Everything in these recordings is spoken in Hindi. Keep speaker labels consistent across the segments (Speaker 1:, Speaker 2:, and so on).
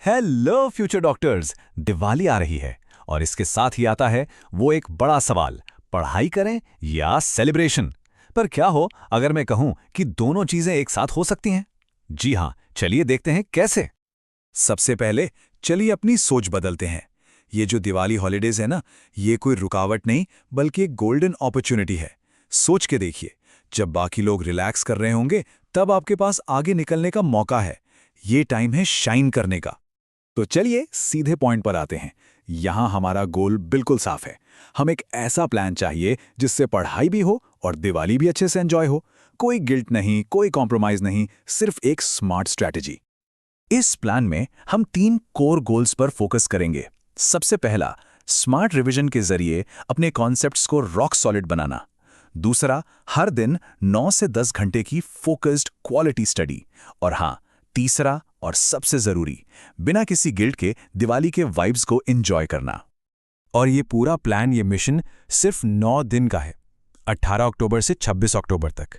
Speaker 1: Hello future doctors. दिवाली आ रही है और इसके साथ ही आता है वो एक बड़ा सवाल, पढ़ाई करें या सेलिब्रेशन। पर क्या हो अगर मैं कहूं कि दोनों चीजें एक साथ हो सकती हैं? जी हां, चलिए देखते हैं कैसे।
Speaker 2: सबसे पहले चलिए अपनी सोच बदलते हैं। ये जो दिवाली हॉलिडेज है ना, ये कोई रुकावट नहीं बल्कि एक गोल्डन अपॉर्चुनिटी है। सोच के देखिए, जब बाकी लोग रिलैक्स कर रहे होंगे तब आपके पास आगे निकलने का मौका है। ये टाइम है शाइन करने का। तो चलिए सीधे पॉइंट पर आते हैं। यहाँ हमारा गोल बिल्कुल साफ है। हम एक ऐसा प्लान चाहिए जिससे पढ़ाई भी हो और दिवाली भी अच्छे से एंजॉय हो। कोई गिल्ट नहीं, कोई कॉम्प्रोमाइज नहीं, सिर्फ एक स्मार्ट स्ट्रैटेजी। इस प्लान में हम 3 कोर गोल्स पर फोकस करेंगे। सबसे पहला, स्मार्ट रिवीजन के जरिए अपने कॉन्सेप्ट्स को रॉक सॉलिड बनाना। दूसरा, हर दिन 9 से 10 घंटे की फोकस्ड क्वालिटी स्टडी। और हाँ, तीसरा और सबसे जरूरी, बिना किसी गिल्ट के दिवाली के वाइब्स को एंजॉय करना। और ये पूरा प्लान, ये मिशन सिर्फ 9 दिन का है, 18 अक्टूबर से 26 अक्टूबर तक।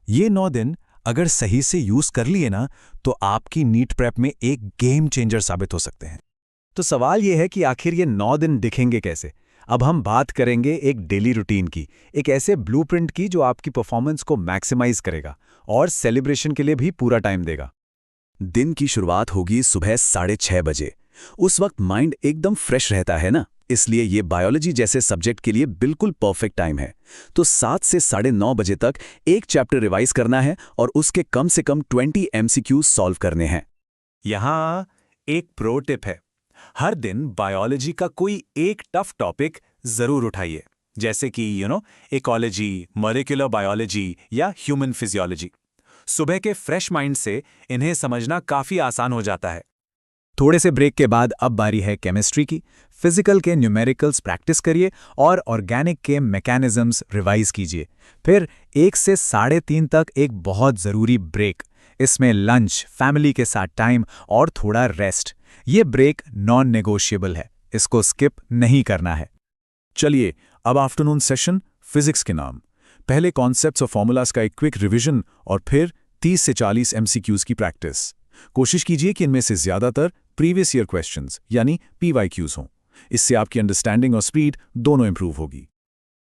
Speaker 2: ये 9 दिन अगर सही से यूज कर लिए ना, तो आपकी नीट प्रेप में एक गेम चेंजर साबित हो सकते हैं।
Speaker 1: तो सवाल यह है कि आखिर ये 9 दिन दिखेंगे कैसे। अब हम बात करेंगे एक डेली रूटीन की, एक ऐसे ब्लूप्रिंट की जो आपकी परफॉर्मेंस को मैक्सिमाइज करेगा और सेलिब्रेशन के लिए भी पूरा टाइम देगा।
Speaker 2: दिन की शुरुआत होगी सुबह 6:30 बजे। उस वक्त माइंड एकदम फ्रेश रहता है ना, इसलिए ये बायोलॉजी जैसे सब्जेक्ट के लिए बिल्कुल परफेक्ट टाइम है। तो 7 से 9:30 बजे तक एक चैप्टर रिवाइज करना है और उसके कम से कम 20 MCQ सॉल्व करने हैं।
Speaker 1: यहाँ एक प्रो टिप है, हर दिन बायोलॉजी का कोई एक टफ टॉपिक जरूर उठाइए, जैसे कि इकोलॉजी, मॉलिक्यूलर बायोलॉजी या ह्यूमन फिजियोलॉजी। सुबह के फ्रेश माइंड से इन्हें समझना काफी आसान हो जाता है।
Speaker 2: थोड़े से ब्रेक के बाद अब बारी है केमिस्ट्री की। फिजिकल के न्यूमेरिकल्स प्रैक्टिस करिए और ऑर्गेनिक के मैकेनिज्म्स रिवाइज कीजिए। फिर 1 से 3:30 तक एक बहुत ज़रूरी ब्रेक। इसमें लंच, फैमिली के साथ टाइम और थोड़ा रेस्ट। ये ब्रेक नॉन नेगोशिएबल है, इसको स्किप नहीं करना है। चलिए अब आफ्टरनून सेशन फिजिक्स के नाम। पहले कॉन्सेप्ट्स और फॉर्मूलाज का एक क्विक रिवीजन और फिर 30 से 40 MCQs की प्रैक्टिस। कोशिश कीजिए कि इनमें से ज्यादातर प्रीवियस ईयर क्वेश्चंस यानी PYQs हों। इससे आपकी अंडरस्टैंडिंग और स्पीड दोनों इंप्रूव होगी।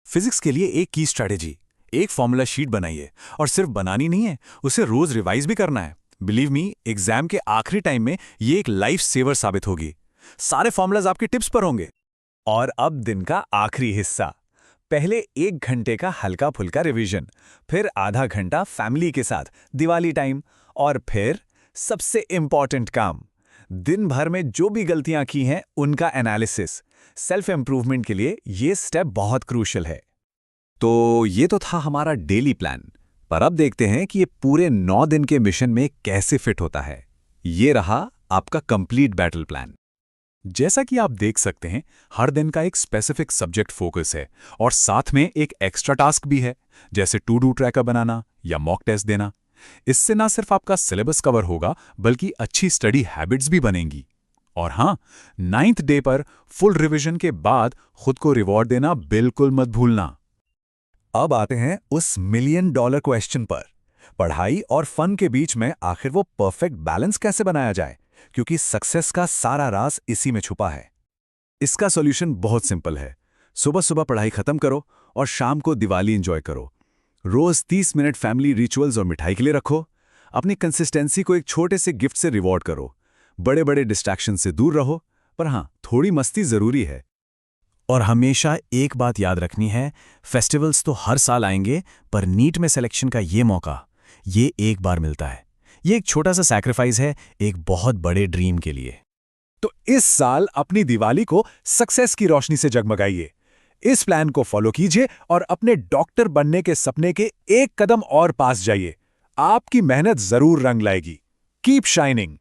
Speaker 2: फिजिक्स के लिए एक की स्ट्रैटेजी, एक फॉर्मूला शीट बनाइए। और सिर्फ बनानी नहीं है, उसे रोज रिवाइज भी करना है। बिलीव मी, एग्जाम के आखिरी टाइम में ये एक लाइफ सेवर साबित होगी। सारे फॉर्मूलाज आपके टिप्स पर होंगे। और अब दिन का आखिरी हिस्सा, पहले 1 घंटे का हल्का फुल्का रिवीजन, फिर आधा घंटा फैमिली के साथ दिवाली टाइम, और फिर सबसे इंपॉर्टेंट काम, दिन भर में जो भी गलतियां की हैं उनका एनालिसिस। सेल्फ इंप्रूवमेंट के लिए ये स्टेप बहुत क्रूशियल है। तो ये तो था हमारा डेली प्लान, पर अब देखते हैं कि ये पूरे 9 दिन के मिशन में कैसे फिट होता है। ये रहा आपका कंप्लीट बैटल प्लान। जैसा कि आप देख सकते हैं, हर दिन का एक स्पेसिफिक सब्जेक्ट फोकस है और साथ में एक एक्स्ट्रा टास्क भी है, जैसे टू डू ट्रैकर बनाना या मॉक टेस्ट देना। इससे ना सिर्फ आपका सिलेबस कवर होगा बल्कि अच्छी स्टडी हैबिट्स भी बनेंगी। और हाँ, 9th डे पर फुल रिवीजन के बाद खुद को रिवॉर्ड देना बिल्कुल मत भूलना। अब आते हैं उस $1 मिलियन क्वेश्चन पर। पढ़ाई और फन के बीच में आखिर वो परफेक्ट बैलेंस कैसे बनाया जाए, क्योंकि सक्सेस का सारा राज इसी में छुपा है। इसका सॉल्यूशन बहुत सिंपल है। सुबह सुबह पढ़ाई खत्म करो और शाम को दिवाली एंजॉय करो। रोज 30 मिनट फैमिली रिचुअल्स और मिठाई के लिए रखो। अपनी कंसिस्टेंसी को एक छोटे से गिफ्ट से रिवॉर्ड करो। बड़े बड़े डिस्ट्रैक्शन से दूर रहो, पर हाँ, थोड़ी मस्ती जरूरी है। और हमेशा एक बात याद रखनी है, फेस्टिवल्स तो हर साल आएंगे, पर नीट में सिलेक्शन का ये मौका, ये एक बार मिलता है। ये एक छोटा सा सैक्रिफाइस है एक बहुत बड़े ड्रीम के लिए। तो इस साल अपनी दिवाली को सक्सेस की रोशनी से जगमगाइए। इस प्लान को फॉलो कीजिए और अपने डॉक्टर बनने के सपने के एक कदम और पास जाइए। आपकी मेहनत जरूर रंग लाएगी। Keep shining.